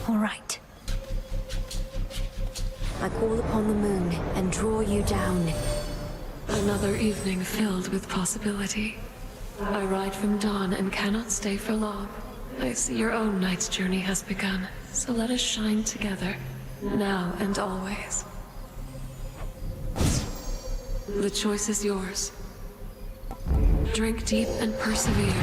All right. I call upon the moon and draw you down. Another evening filled with possibility. I ride from dawn and cannot stay for long. I see your own night's journey has begun, so let us shine together, now and always. The choice is yours. Drink deep and persevere.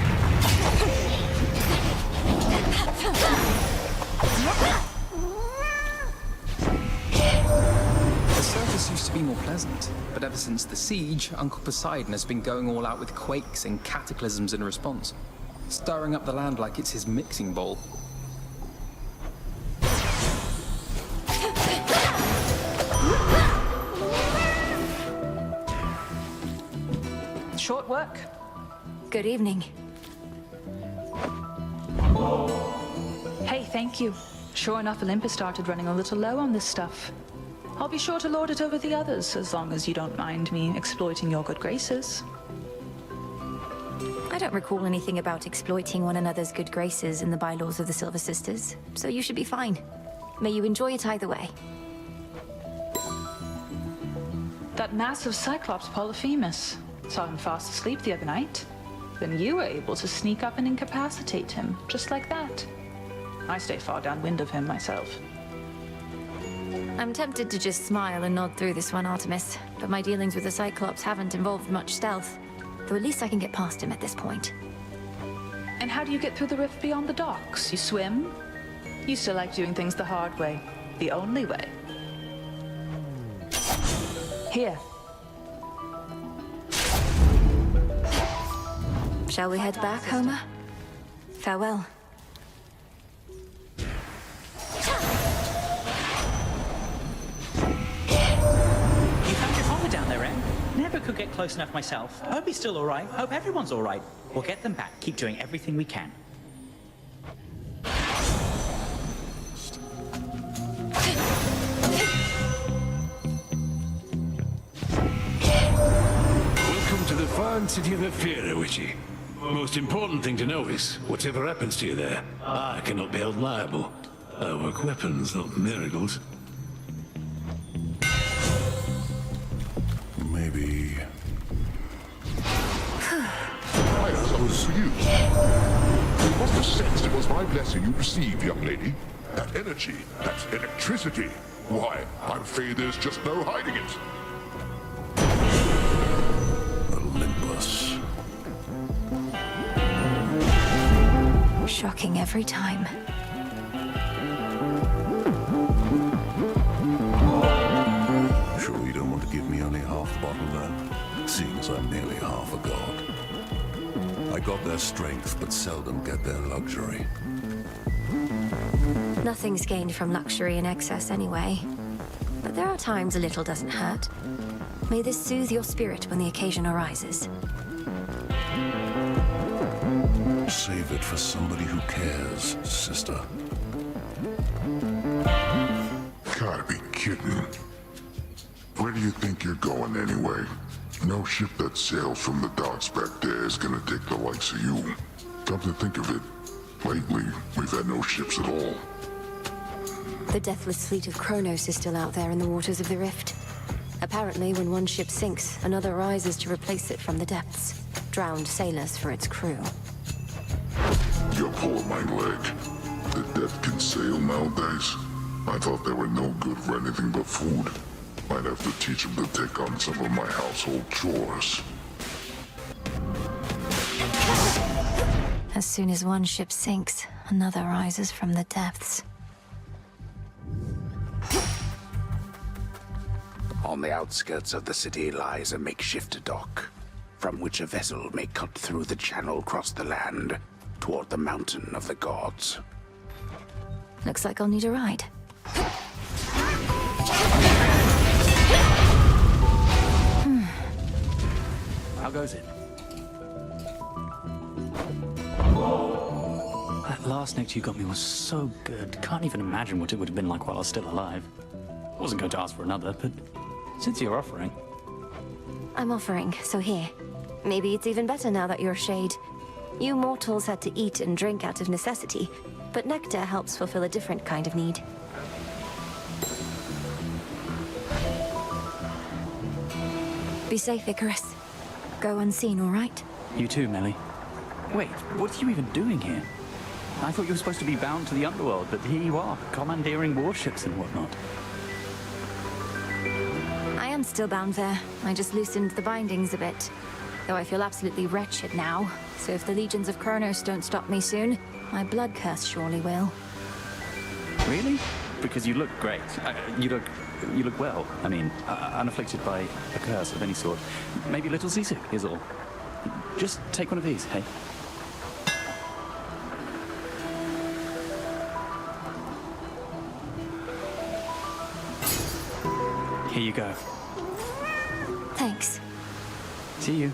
The surface used to be more pleasant, but ever since the siege, Uncle Poseidon has been going all out with quakes and cataclysms in response, stirring up the land like it's his mixing bowl. Short work. Good evening. Hey, thank you. Sure enough, Olympus started running a little low on this stuff. I'll be sure to lord it over the others, as long as you don't mind me exploiting your good graces. I don't recall anything about exploiting one another's good graces in the bylaws of the Silver Sisters, so you should be fine. May you enjoy it either way. That massive Cyclops Polyphemus. Saw him fast asleep the other night. Then you were able to sneak up and incapacitate him, just like that. I stay far downwind of him myself. I'm tempted to just smile and nod through this one, Artemis, but my dealings with the Cyclops haven't involved much stealth. Though at least I can get past him at this point. And how do you get through the rift beyond the docks? You swim? You still like doing things the hard way. The only way. Here. Shall we head back, Homer? Farewell. You found your father down there, Em? Never could get close enough myself. Hope he's still alright. Hope everyone's alright. We'll get them back. Keep doing everything we can. Welcome to the fine city of Ephyra, Witchy. Most important thing to know is, whatever happens to you there, I cannot be held liable. I work weapons, not miracles. Maybe... I suppose for you. You must have sensed it was my blessing you received, young lady. That energy, that electricity. Why, I'm afraid there's just no hiding it. Olympus. Shocking every time. Sure you don't want to give me only half the bottle then? Seeing as I'm nearly half a god. I got their strength, but seldom get their luxury. Nothing's gained from luxury in excess anyway. But there are times a little doesn't hurt. May this soothe your spirit when the occasion arises. Save it for somebody who cares, sister. Gotta be kidding. Where do you think you're going anyway? No ship that sails from the docks back there is gonna take the likes of you. Come to think of it, lately we've had no ships at all. The deathless fleet of Kronos is still out there in the waters of the Rift. Apparently, when one ship sinks, another rises to replace it from the depths. Drowned sailors for its crew. You're pulling my leg. The dead can sail nowadays? I thought they were no good for anything but food. Might have to teach them to take on some of my household chores. As soon as one ship sinks, another rises from the depths. On the outskirts of the city lies a makeshift dock, from which a vessel may cut through the channel across the land toward the mountain of the gods. Looks like I'll need a ride. How goes it? That last note you got me was so good. Can't even imagine what it would have been like while I was still alive. I wasn't going to ask for another, but since you're offering... I'm offering, so here. Maybe it's even better now that you're a shade. You mortals had to eat and drink out of necessity, but nectar helps fulfill a different kind of need. Be safe, Icarus. Go unseen, all right? You too, Melly. Wait, what are you even doing here? I thought you were supposed to be bound to the underworld, but here you are, commandeering warships and whatnot. I am still bound there. I just loosened the bindings a bit. Though I feel absolutely wretched now. So if the legions of Kronos don't stop me soon, my blood curse surely will. Really? Because you look great. You look well. I mean, unafflicted by a curse of any sort. Maybe a little seasick is all. Just take one of these, hey? Here you go. Thanks. See you.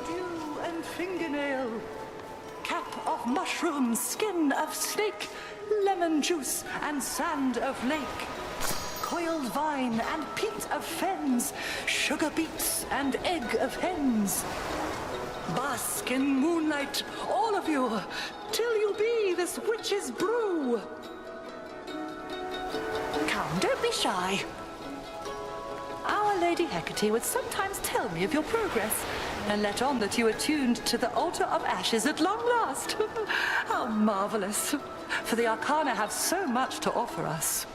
Dew and fingernail, cap of mushroom, skin of snake, lemon juice and sand of lake, coiled vine and peat of fens, sugar beets and egg of hens. Bask in moonlight, all of you, till you be this witch's brew. Come, don't be shy. Our Lady Hecate would sometimes tell me of your progress, and let on that you are tuned to the altar of ashes at long last. How marvelous. For the Arcana have so much to offer us.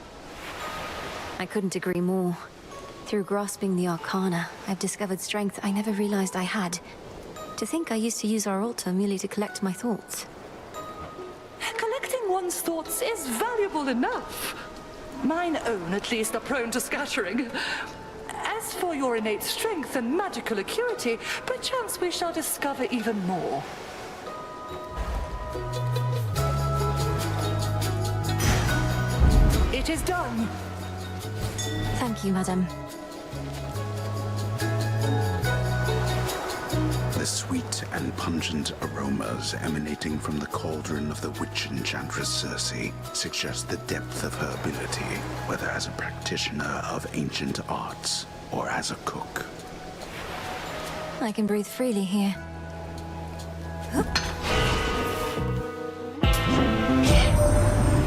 I couldn't agree more. Through grasping the Arcana, I've discovered strength I never realized I had. To think I used to use our altar merely to collect my thoughts. Collecting one's thoughts is valuable enough. Mine own, at least, are prone to scattering. As for your innate strength and magical acuity, perchance we shall discover even more. It is done. Thank you, madam. The sweet and pungent aromas emanating from the cauldron of the witch enchantress Circe suggest the depth of her ability, whether as a practitioner of ancient arts or as a cook. I can breathe freely here.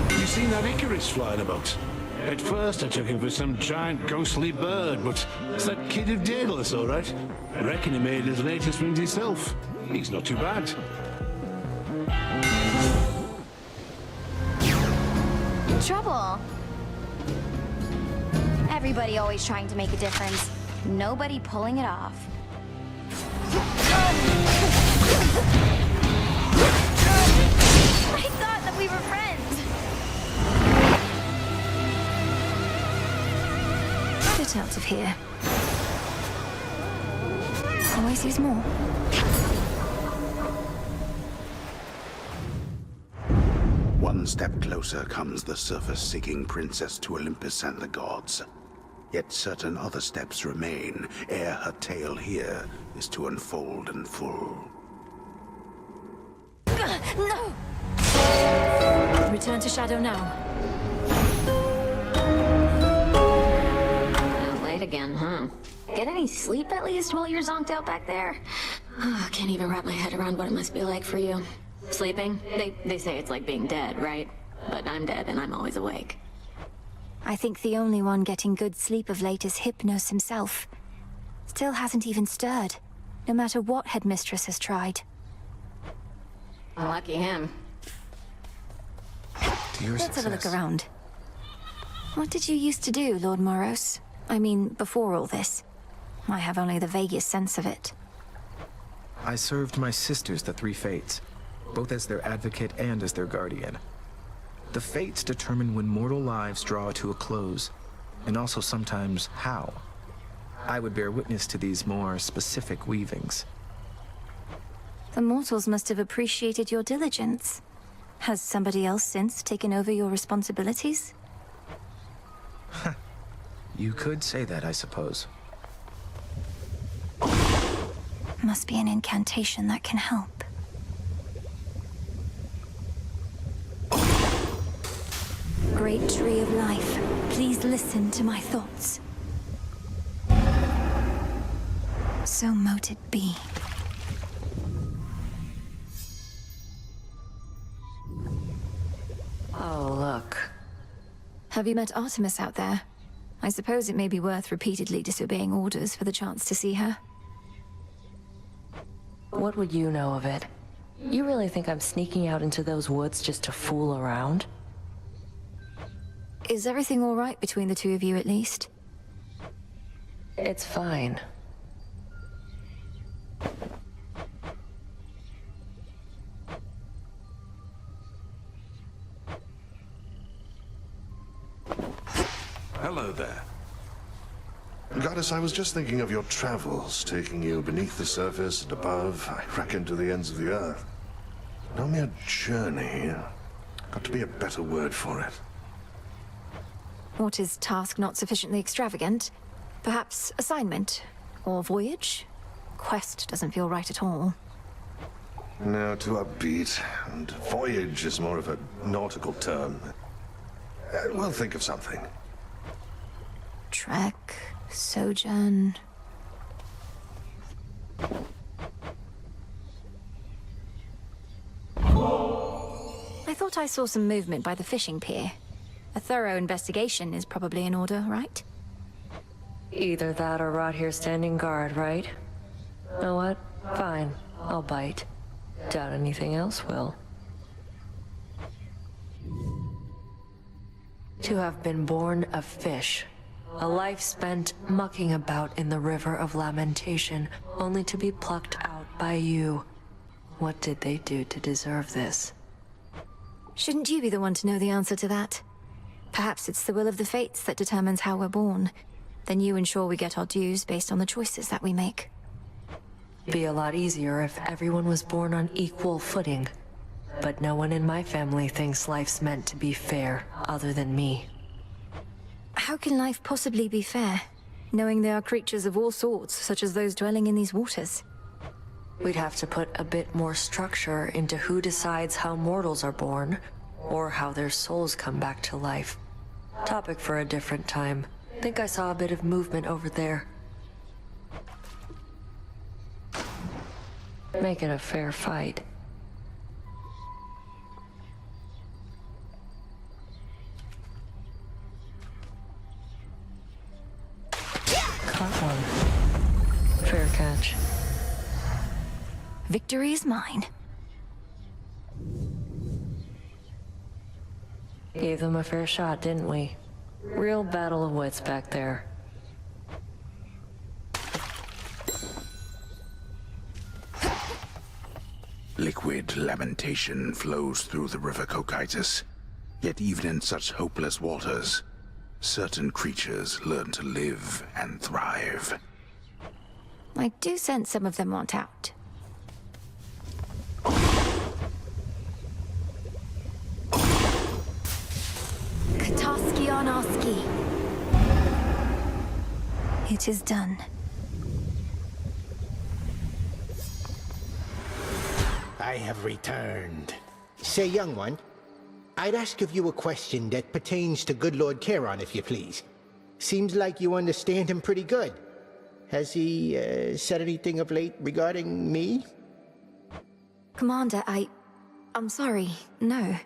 You seen that Icarus flying about? At first I took him for some giant ghostly bird, but it's that kid of Daedalus, all right. I reckon he made his latest rings himself. He's not too bad. Trouble. Everybody always trying to make a difference. Nobody pulling it off. I thought that we were friends. Get out of here. Always use more. One step closer comes the surface-seeking princess to Olympus and the gods. Yet certain other steps remain ere her tale here is to unfold in full. No! Return to Shadow now. Late again, huh? Get any sleep at least while you're zonked out back there? Can't even wrap my head around what it must be like for you. Sleeping? They say it's like being dead, right? But I'm dead and I'm always awake. I think the only one getting good sleep of late is Hypnos himself. Still hasn't even stirred, no matter what Headmistress has tried. Lucky him. Let's have a look around. What did you used to do, Lord Moros? I mean, before all this. I have only the vaguest sense of it. I served my sisters, the Three Fates, both as their advocate and as their guardian. The Fates determine when mortal lives draw to a close, and also sometimes how. I would bear witness to these more specific weavings. The mortals must have appreciated your diligence. Has somebody else since taken over your responsibilities? You could say that, I suppose. Must be an incantation that can help. Great tree of life, please listen to my thoughts. So mote it be. Oh, look. Have you met Artemis out there? I suppose it may be worth repeatedly disobeying orders for the chance to see her. What would you know of it? You really think I'm sneaking out into those woods just to fool around? Is everything all right between the two of you, at least? It's fine. Hello there. Goddess, I was just thinking of your travels, taking you beneath the surface and above, I reckon to the ends of the earth. No mere journey. Got to be a better word for it. What is task not sufficiently extravagant? Perhaps assignment? Or voyage? Quest doesn't feel right at all. No, too upbeat, and voyage is more of a nautical term. We'll think of something. Trek, sojourn... I thought I saw some movement by the fishing pier. A thorough investigation is probably in order, right? Either that or rot here standing guard, right? Know what? Fine. I'll bite. Doubt anything else will. To have been born a fish. A life spent mucking about in the river of lamentation, only to be plucked out by you. What did they do to deserve this? Shouldn't you be the one to know the answer to that? Perhaps it's the will of the fates that determines how we're born. Then you ensure we get our dues based on the choices that we make. Be a lot easier if everyone was born on equal footing. But no one in my family thinks life's meant to be fair, other than me. How can life possibly be fair, knowing there are creatures of all sorts, such as those dwelling in these waters? We'd have to put a bit more structure into who decides how mortals are born, or how their souls come back to life. Topic for a different time. Think I saw a bit of movement over there. Make it a fair fight. Caught one. Fair catch. Victory is mine. Gave them a fair shot, didn't we? Real battle of wits back there. Liquid lamentation flows through the river Cocytus. Yet even in such hopeless waters, certain creatures learn to live and thrive. I do sense some of them want out. Kataski on Oski. It is done. I have returned. Say, young one, I'd ask of you a question that pertains to good Lord Charon, if you please. Seems like you understand him pretty good. Has he said anything of late regarding me? Commander, I'm sorry, no.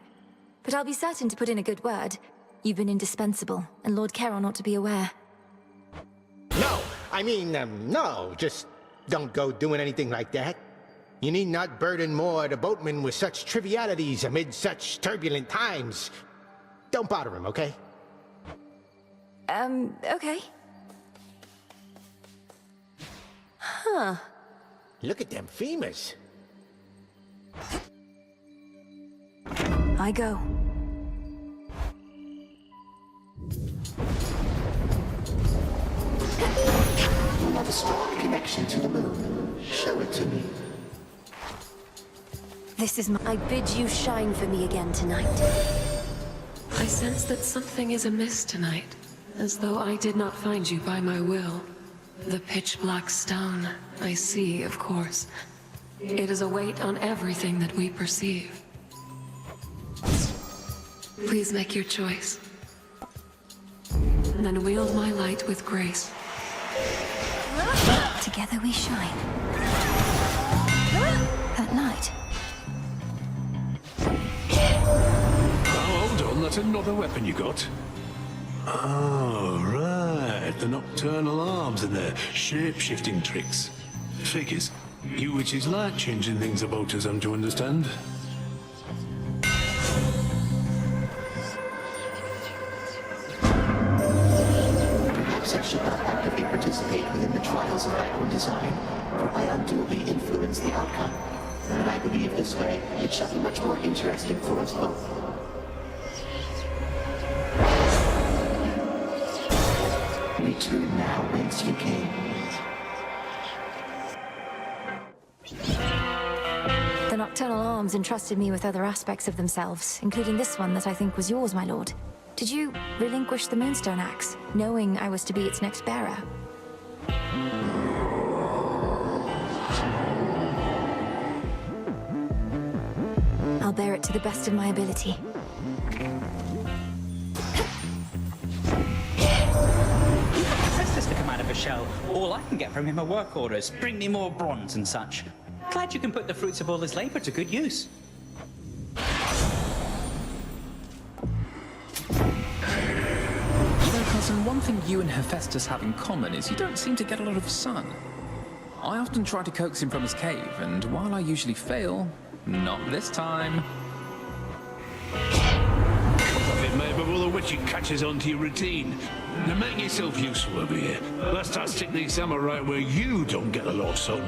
But I'll be certain to put in a good word. You've been indispensable, and Lord Charon ought to be aware. No! I mean, no, just don't go doing anything like that. You need not burden more the boatman with such trivialities amid such turbulent times. Don't bother him, okay? Okay. Huh. Look at them femurs. I go. You have a strong connection to the moon. Show it to me. This is I bid you shine for me again tonight. I sense that something is amiss tonight, as though I did not find you by my will. The pitch-black stone, I see, of course. It is a weight on everything that we perceive. Please make your choice. Then wield my light with grace. Together we shine. At night. Oh, hold on, that's another weapon you got. Oh, right. The nocturnal arms and their shape-shifting tricks. Figures. You witches like changing things about us, I'm to understand. Perhaps I should not actively participate within the trials of my own design, for I unduly influence the outcome. And I believe this way it shall be much more interesting for us both. Return now whence you came. The Nocturnal Arms entrusted me with other aspects of themselves, including this one that I think was yours, my lord. Did you relinquish the Moonstone Axe, knowing I was to be its next bearer? I'll bear it to the best of my ability. To come out of a shell. All I can get from him are work orders. Bring me more bronze and such. Glad you can put the fruits of all his labor to good use. You know, cousin, one thing you and Hephaestus have in common is you don't seem to get a lot of sun. I often try to coax him from his cave, and while I usually fail, not this time. It may be all the witch it catches onto your routine. Now make yourself useful over here. Let's start sticking these summer right where you don't get a lot of sun.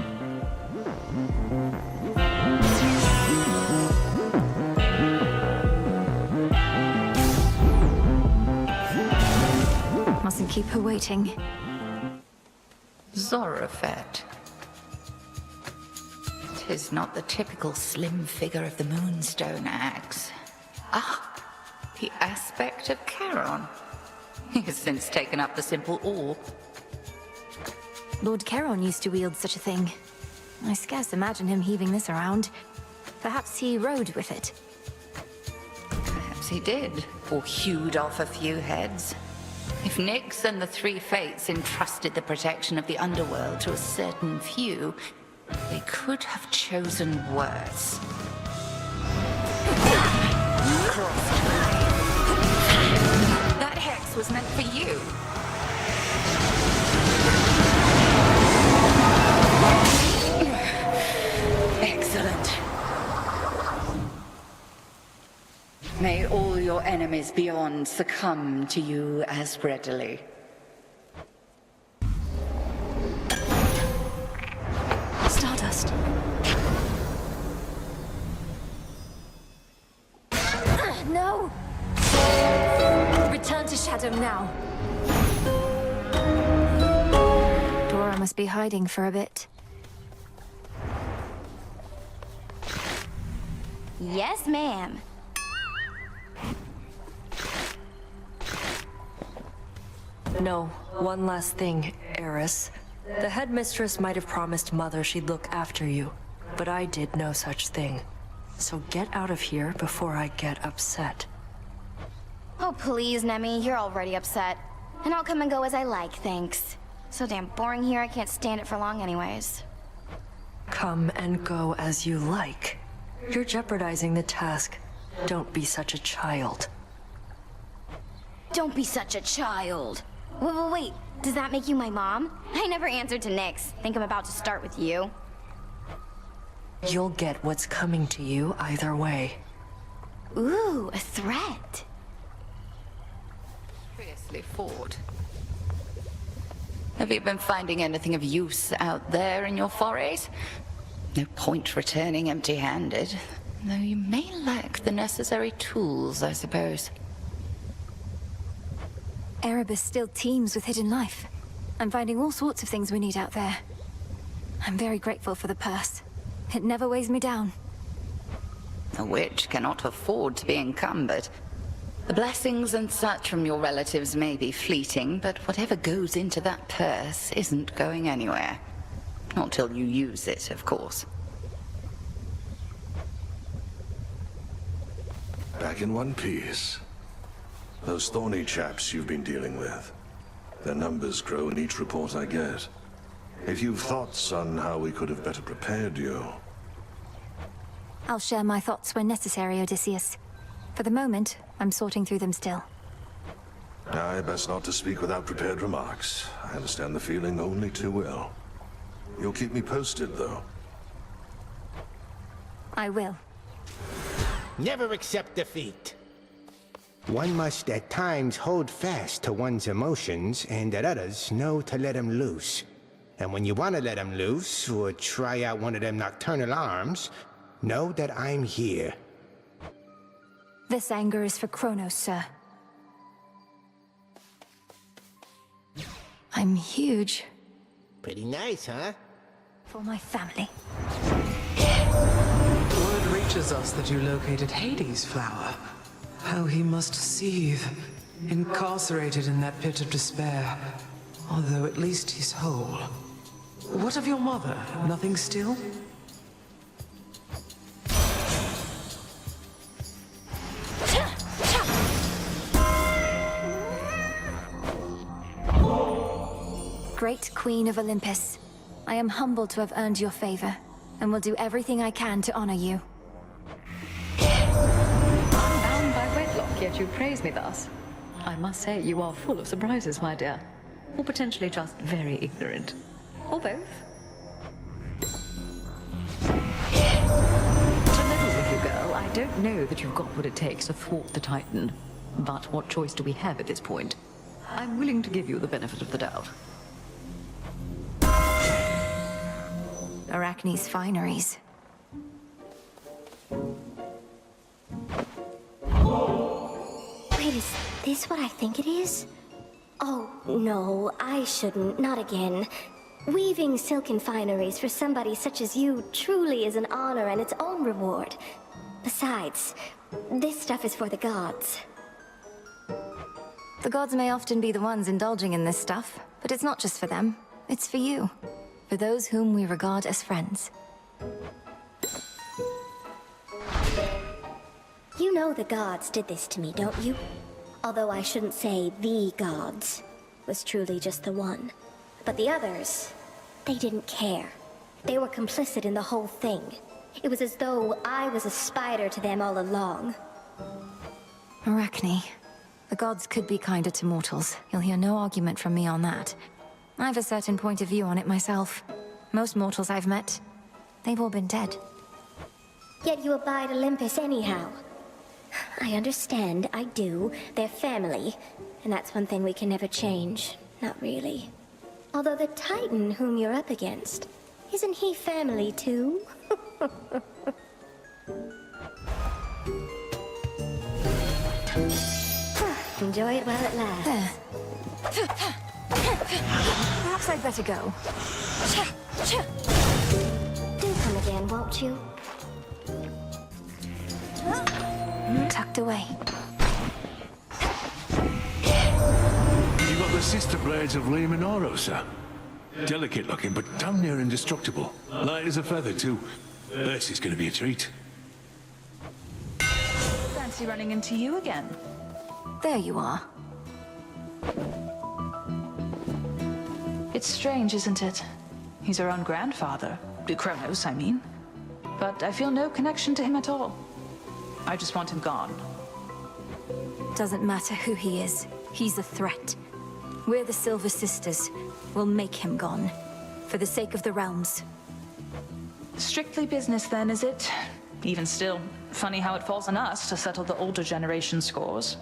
Mustn't keep her waiting. Zorafet. 'Tis not the typical slim figure of the Moonstone Axe. Ah, the aspect of Charon. He has since taken up the simple orb. Lord Charon used to wield such a thing. I scarce imagine him heaving this around. Perhaps he rode with it. Perhaps he did, or hewed off a few heads. If Nyx and the Three Fates entrusted the protection of the underworld to a certain few, they could have chosen worse. That hex was meant for you. Excellent. May all your enemies beyond succumb to you as readily. Stardust. No! Return to Shadow now. Dora must be hiding for a bit. Yes, ma'am. No, one last thing, Eris. The headmistress might have promised Mother she'd look after you, but I did no such thing. So get out of here before I get upset. Oh, please, Nemi, you're already upset. And I'll come and go as I like, thanks. So damn boring here, I can't stand it for long anyways. Come and go as you like. You're jeopardizing the task. Don't be such a child. Don't be such a child. Wait, does that make you my mom? I never answered to Nyx. Think I'm about to start with you. You'll get what's coming to you either way. Ooh, a threat. Fiercely fought. Have you been finding anything of use out there in your forays? No point returning empty-handed, though you may lack the necessary tools, I suppose. Erebus still teems with hidden life. I'm finding all sorts of things we need out there. I'm very grateful for the purse. It never weighs me down. A witch cannot afford to be encumbered. The blessings and such from your relatives may be fleeting, but whatever goes into that purse isn't going anywhere. Not till you use it, of course. Back in one piece. Those thorny chaps you've been dealing with. Their numbers grow in each report I get. If you've thoughts on how we could have better prepared you... I'll share my thoughts when necessary, Odysseus. For the moment, I'm sorting through them still. Aye, best not to speak without prepared remarks. I understand the feeling only too well. You'll keep me posted, though. I will. Never accept defeat. One must at times hold fast to one's emotions, and at others know to let them loose. And when you want to let them loose, or try out one of them nocturnal arms, know that I'm here. This anger is for Kronos, sir. I'm huge. Pretty nice, huh? For my family. Word reaches us that you located Hades' flower. How he must seethe, incarcerated in that pit of despair. Although at least he's whole. What of your mother? Nothing still? Great Queen of Olympus, I am humbled to have earned your favor, and will do everything I can to honor you. Bound by wedlock, yet you praise me thus. I must say, you are full of surprises, my dear. Or potentially just very ignorant. Or both. To level with you, girl, I don't know that you've got what it takes to thwart the Titan. But what choice do we have at this point? I'm willing to give you the benefit of the doubt. Arachne's fineries. Wait, is this what I think it is? Oh, no, I shouldn't. Not again. Weaving silken fineries for somebody such as you truly is an honor and its own reward. Besides, this stuff is for the gods. The gods may often be the ones indulging in this stuff, but it's not just for them. It's for you. For those whom we regard as friends. You know the gods did this to me, don't you? Although I shouldn't say the gods. It was truly just the one. But the others, they didn't care. They were complicit in the whole thing. It was as though I was a spider to them all along. Arachne, the gods could be kinder to mortals. You'll hear no argument from me on that. I have a certain point of view on it myself. Most mortals I've met, they've all been dead. Yet you abide Olympus anyhow. I understand, I do. They're family. And that's one thing we can never change. Not really. Although the Titan whom you're up against, isn't he family too? Enjoy it while it lasts. Perhaps I'd better go. Do come again, won't you? Tucked away. You got the sister braids of Lemonoro, sir. Delicate looking, but damn near indestructible. Light as a feather, too. This is gonna be a treat. Fancy running into you again. There you are. It's strange, isn't it? He's our own grandfather. Kronos, I mean. But I feel no connection to him at all. I just want him gone. Doesn't matter who he is. He's a threat. We're the Silver Sisters. We'll make him gone. For the sake of the realms. Strictly business then, is it? Even still, funny how it falls on us to settle the older generation scores.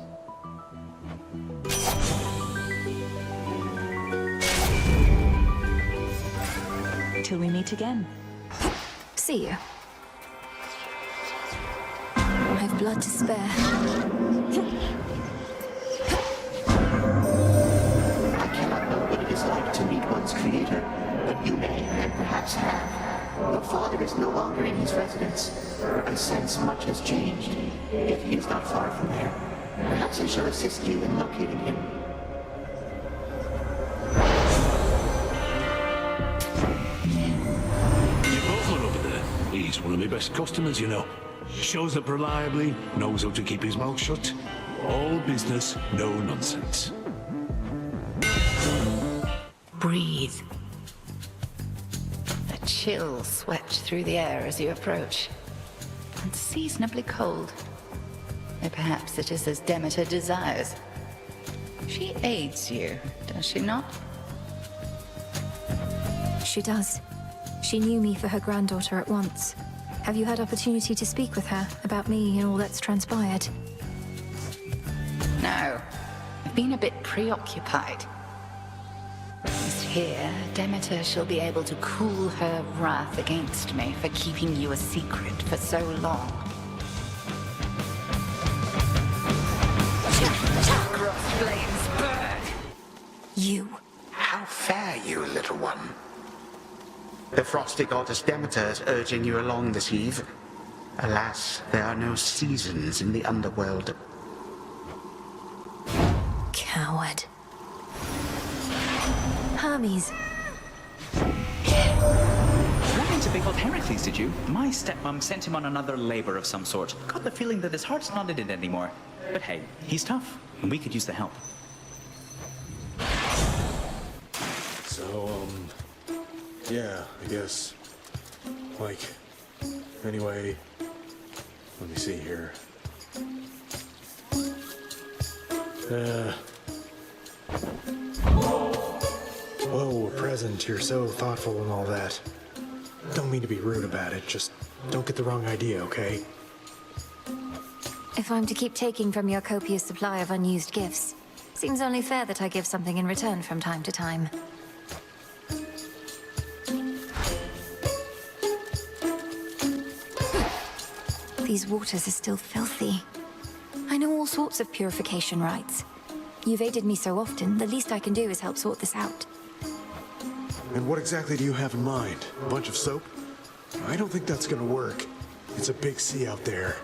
Till we meet again. See you. I've blood to spare. I cannot know what it is like to meet one's creator, but you may, and perhaps have. Your father is no longer in his residence. I sense much has changed, yet he is not far from there. Perhaps I shall assist you in locating him. He's one of my best customers, you know. Shows up reliably, knows how to keep his mouth shut. All business, no nonsense. Breathe. chill swept through the air as you approach. Unseasonably cold. Or perhaps it is as Demeter desires. She aids you, does she not? She does. She knew me for her granddaughter at once. Have you had opportunity to speak with her about me and all that's transpired? No. I've been a bit preoccupied. At least here, Demeter shall be able to cool her wrath against me for keeping you a secret for so long. Cross flames burn! You. How fare you, little one? The frosty goddess Demeter is urging you along this eve. Alas, there are no seasons in the underworld. Coward. Hermes. Ran into big old Heracles, did you? My stepmom sent him on another labor of some sort. Got the feeling that his heart's not in it anymore. But hey, he's tough, and we could use the help. So, yeah, I guess. Like, anyway, let me see here. Whoa, a present, you're so thoughtful and all that. Don't mean to be rude about it, just don't get the wrong idea, okay? If I'm to keep taking from your copious supply of unused gifts, seems only fair that I give something in return from time to time. These waters are still filthy. I know all sorts of purification rites. You've aided me so often, the least I can do is help sort this out. And what exactly do you have in mind? A bunch of soap? I don't think that's gonna work. It's a big sea out there.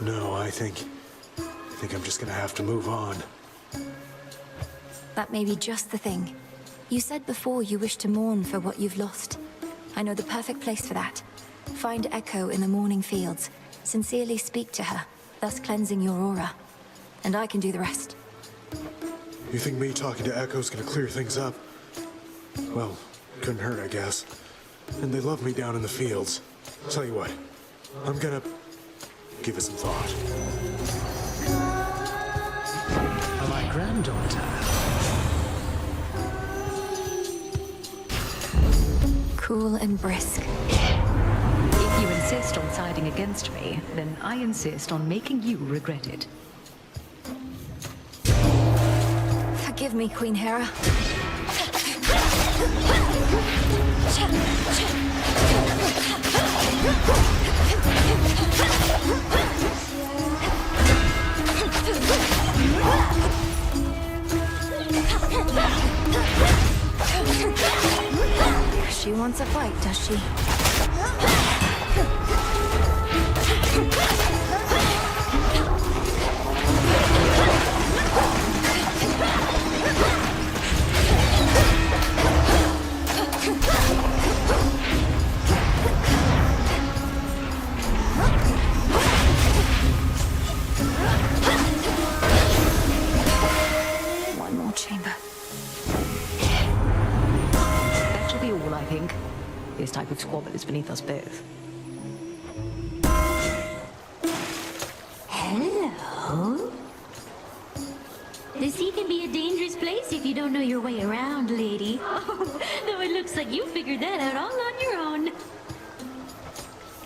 No, I think I'm just gonna have to move on. That may be just the thing. You said before you wish to mourn for what you've lost. I know the perfect place for that. Find Echo in the morning fields. Sincerely speak to her, thus cleansing your aura. And I can do the rest. You think me talking to Echo's gonna clear things up? Well, couldn't hurt, I guess. And they love me down in the fields. Tell you what, I'm gonna give it some thought. My granddaughter. Cool and brisk. If you insist on siding against me, then I insist on making you regret it. Forgive me, Queen Hera. She wants a fight, does she? One more chamber. That shall be all, I think. This type of squabble is beneath us both. Hello? The sea can be a dangerous place if you don't know your way around, lady. Oh, though it looks like you figured that out all on your own.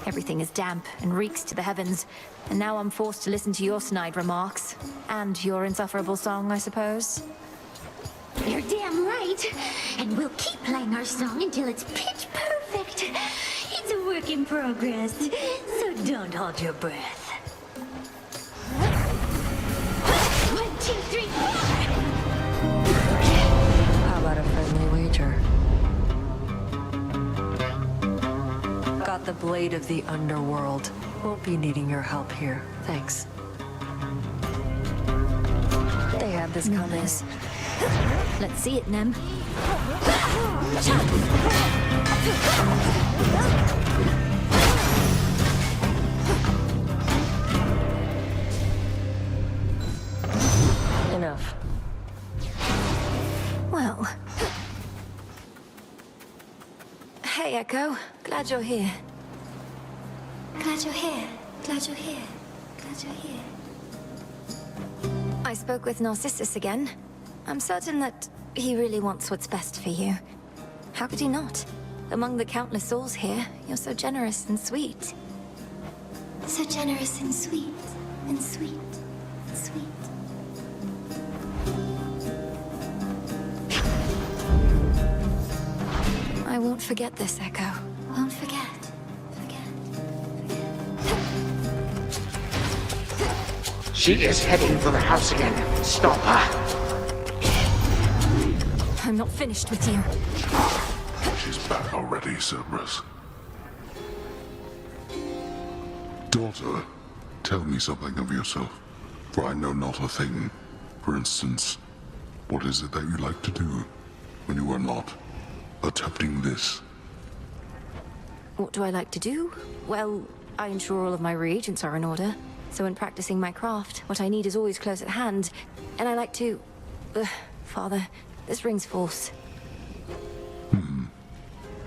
Everything is damp and reeks to the heavens, and now I'm forced to listen to your snide remarks. And your insufferable song, I suppose. You're damn right. And we'll keep playing our song until it's pitch perfect. It's a work in progress, so don't hold your breath. 1, 2, 3, 4! How about a friendly wager? Got the blade of the underworld. Won't be needing your help here. Thanks. They had this coming. Let's see it, Nem. Enough. Well. Hey, Echo. Glad you're here. Glad you're here. Glad you're here. Glad you're here. I spoke with Narcissus again. I'm certain that he really wants what's best for you. How could he not? Among the countless souls here, you're so generous and sweet. So generous and sweet. And sweet. And sweet. I won't forget this, Echo. Won't forget. She is heading for the house again. Stop her. I'm not finished with you. She's back already, Cerberus. Daughter, tell me something of yourself, for I know not a thing. For instance, what is it that you like to do when you are not attempting this? What do I like to do? Well, I ensure all of my reagents are in order. So in practicing my craft, what I need is always close at hand. And I like to... Father, this rings false.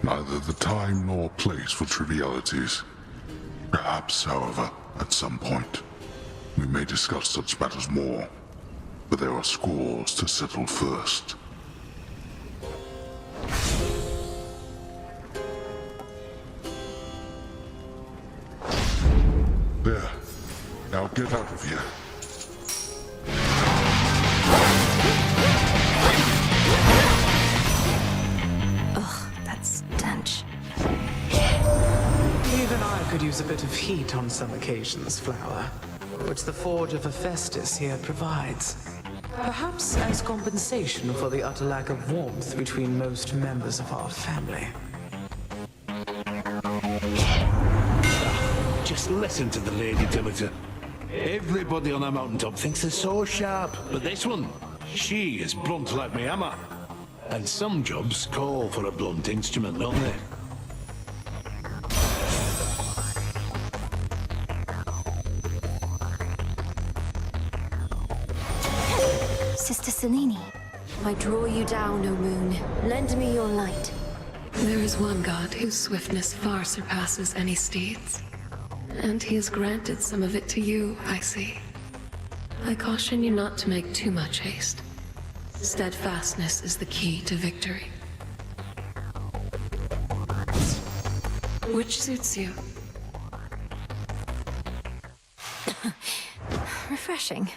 Neither the time nor place for trivialities. Perhaps, however, at some point, we may discuss such matters more. But there are scores to settle first. There. Now get out of here. Ugh, that stench. Even I could use a bit of heat on some occasions, Flower, which the Forge of Hephaestus here provides. Perhaps as compensation for the utter lack of warmth between most members of our family. Just listen to the lady, Timothy. Everybody on a mountaintop thinks they're so sharp, but this one, she is blunt like my hammer. And some jobs call for a blunt instrument, don't they? Sister Selene, I draw you down, O moon. Lend me your light. There is one god whose swiftness far surpasses any steed's. And he has granted some of it to you, I see. I caution you not to make too much haste. Steadfastness is the key to victory. Which suits you? Refreshing.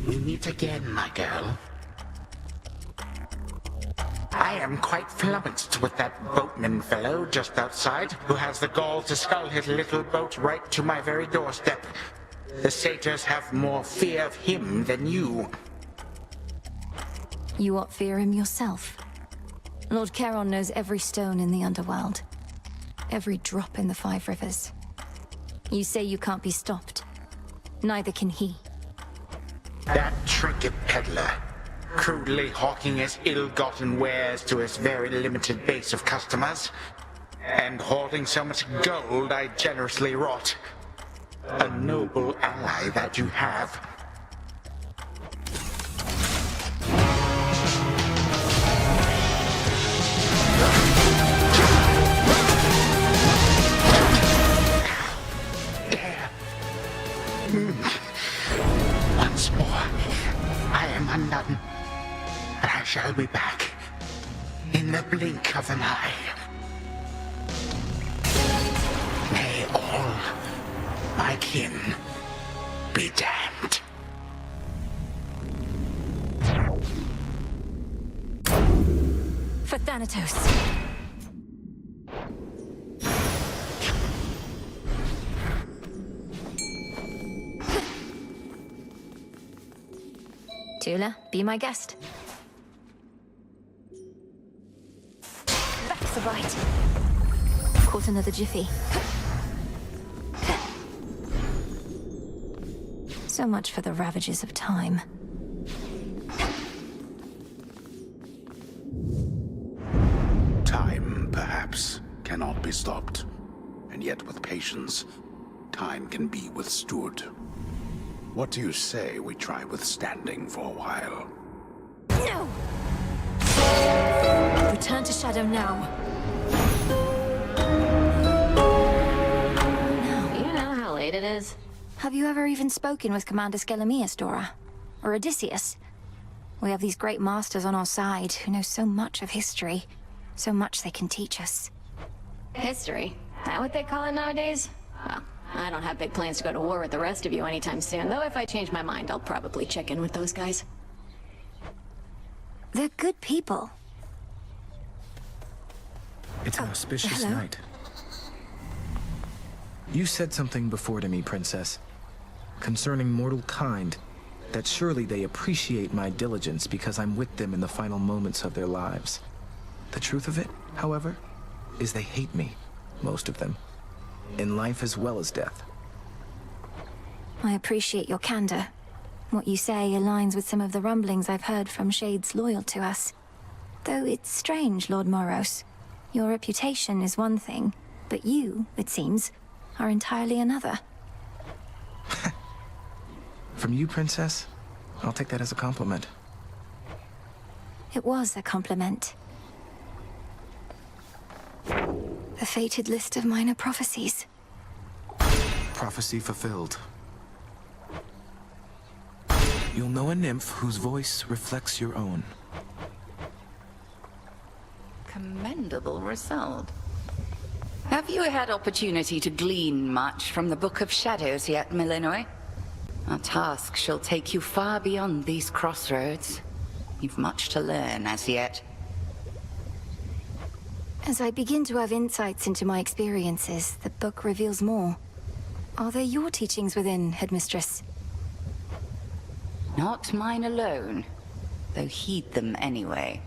We meet again, my girl. I am quite flummoxed with that boatman fellow just outside, who has the gall to scull his little boat right to my very doorstep. The satyrs have more fear of him than you. You ought fear him yourself. Lord Charon knows every stone in the underworld. Every drop in the 5 rivers. You say you can't be stopped. Neither can he. That trinket peddler, crudely hawking his ill-gotten wares to his very limited base of customers, and hoarding so much gold I generously wrought. A noble ally that you have. Once more, I am undone, and I shall be back in the blink of an eye. May all my kin be damned. For Thanatos. Tula, be my guest. That's the Rite. Caught another jiffy. So much for the ravages of time. Time, perhaps, cannot be stopped. And yet with patience, time can be withstood. What do you say we try withstanding for a while? No! Return to Shadow now. You know how late it is? Have you ever even spoken with Commander Skelemius, Dora? Or Odysseus? We have these great masters on our side who know so much of history. So much they can teach us. History? That what they call it nowadays? Well, I don't have big plans to go to war with the rest of you anytime soon, though if I change my mind, I'll probably check in with those guys. They're good people. It's an auspicious hello. night. You said something before to me, Princess, concerning mortal kind, that surely they appreciate my diligence because I'm with them in the final moments of their lives. The truth of it, however, is they hate me, most of them, in life as well as death. I appreciate your candor. What you say aligns with some of the rumblings I've heard from shades loyal to us. Though it's strange, Lord Moros. Your reputation is one thing, but you, it seems, are entirely another. From you, Princess, I'll take that as a compliment. It was a compliment. The fated list of minor prophecies. Prophecy fulfilled. You'll know a nymph whose voice reflects your own. Commendable result. Have you had opportunity to glean much from the Book of Shadows yet, Milinoy? Our task shall take you far beyond these crossroads. You've much to learn as yet. As I begin to have insights into my experiences, the book reveals more. Are there your teachings within, Headmistress? Not mine alone, though heed them anyway.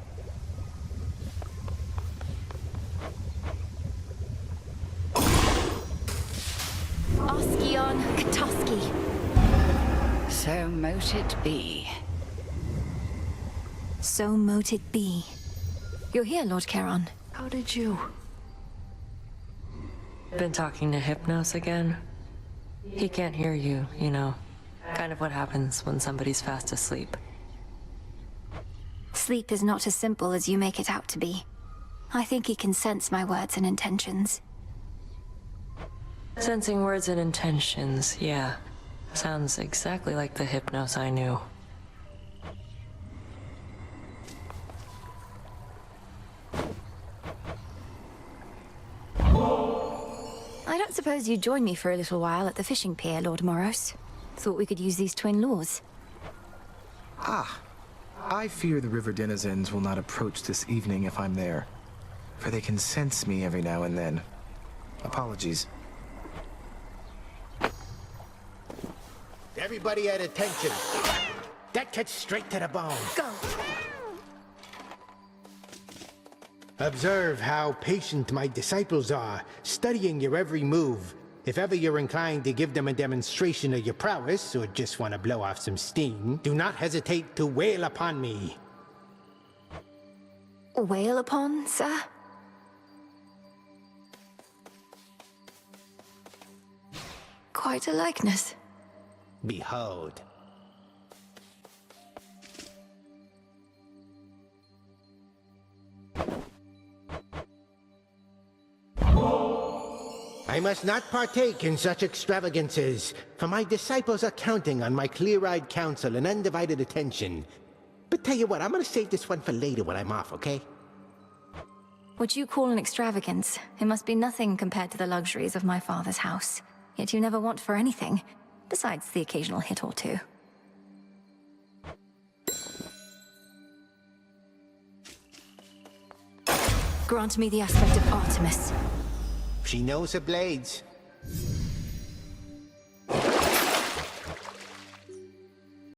Oskion Katoski. So mote it be. So mote it be. You're here, Lord Charon. How did you... Been talking to Hypnos again? He can't hear you, you know. Kind of what happens when somebody's fast asleep. Sleep is not as simple as you make it out to be. I think he can sense my words and intentions. Sensing words and intentions, yeah. Sounds exactly like the Hypnos I knew. I don't suppose you'd join me for a little while at the fishing pier, Lord Moros. Thought we could use these twin lures. Ah, I fear the river denizens will not approach this evening if I'm there, for they can sense me every now and then. Apologies. Everybody at attention. That cuts straight to the bone. Go! Observe how patient my disciples are, studying your every move. If ever you're inclined to give them a demonstration of your prowess, or just want to blow off some steam, do not hesitate to wail upon me. Wail upon, sir? Quite a likeness. Behold. I must not partake in such extravagances, for my disciples are counting on my clear-eyed counsel and undivided attention. But tell you what, I'm gonna save this one for later when I'm off, okay? What you call an extravagance, it must be nothing compared to the luxuries of my father's house. Yet you never want for anything, besides the occasional hit or two. Grant me the aspect of Artemis. She knows her blades.